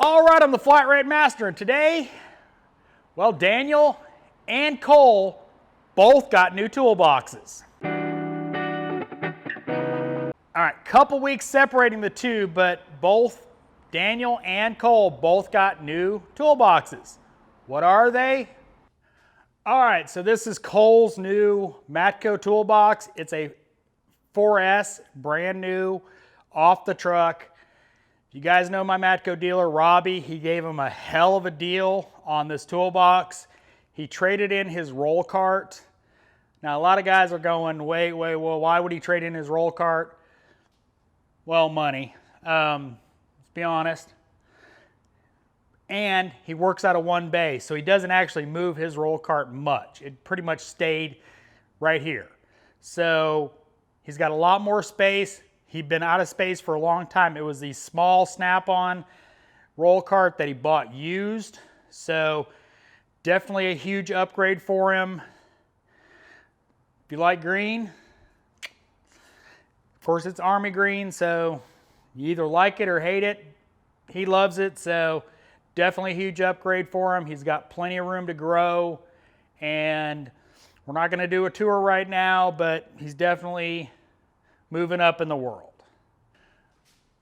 All right, I'm the Flat Rate Master, and today, well, Daniel and Cole both got new toolboxes. All right, couple weeks separating the two, but both Daniel and Cole both got new toolboxes. What are they? All right, so this is Cole's new Matco toolbox. It's a 4S, brand new, off the truck. You guys know my Matco dealer, Robbie. He gave him a hell of a deal on this toolbox. He traded in his roll cart. Now, a lot of guys are going, wait, well, why would he trade in his roll cart? Well, money. Let's be honest. And he works out of one bay, so he doesn't actually move his roll cart much. It pretty much stayed right here. So he's got a lot more space. He'd been out of space for a long time. It was the small snap-on roll cart that he bought used. So definitely a huge upgrade for him. If you like green, of course it's army green, so you either like it or hate it. He loves it, so definitely a huge upgrade for him. He's got plenty of room to grow, and we're not going to do a tour right now, but he's definitely moving up in the world.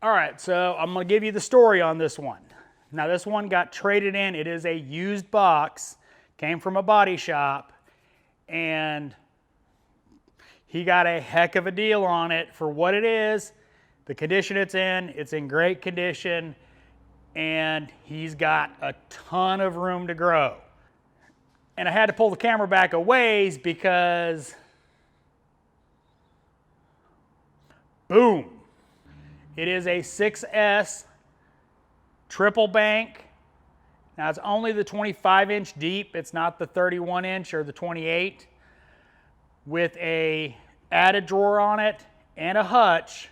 All right, so I'm going to give you the story on this one. Now, this one got traded in. It is a used box, came from a body shop, and he got a heck of a deal on it for what it is, the condition it's in great condition, and he's got a ton of room to grow. And I had to pull the camera back a ways because boom. It is a 6S triple bank. Now it's only the 25-inch deep. It's not the 31-inch or the 28, with a added drawer on it and a hutch.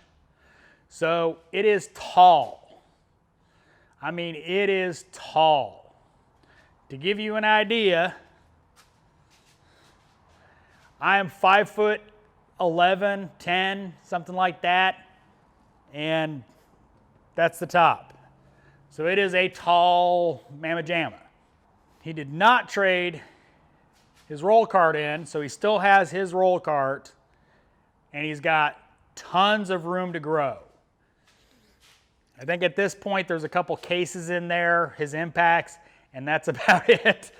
So it is tall. I mean, it is tall. To give you an idea, I am 5'11", 10, something like that, and that's the top. So it is a tall mamma jamma. He did not trade his roll cart in, so he still has his roll cart, and he's got tons of room to grow. I think at this point there's a couple cases in there, his impacts, and that's about it.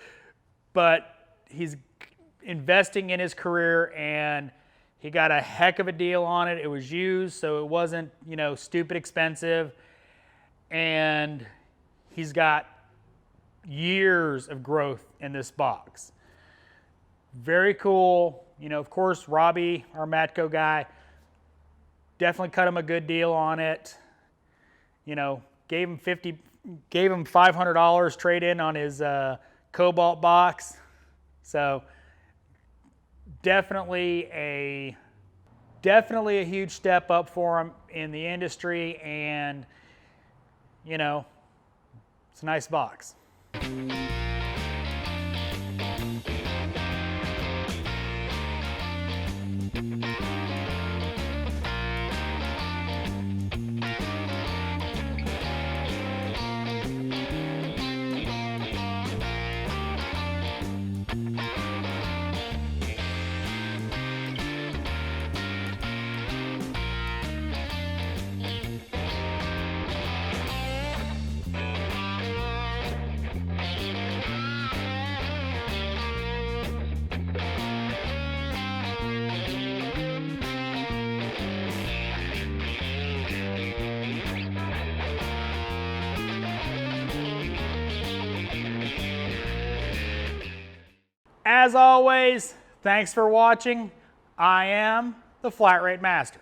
But he's investing in his career, and he got a heck of a deal on it. It was used, so it wasn't, you know, stupid expensive. And he's got years of growth in this box. Very cool. You know, of course, Robbie, our Matco guy, definitely cut him a good deal on it. You know, gave him $500 trade in on his Cobalt box. So definitely a huge step up for him in the industry, and you know, it's a nice box. As always, thanks for watching. I am the Flat Rate Master.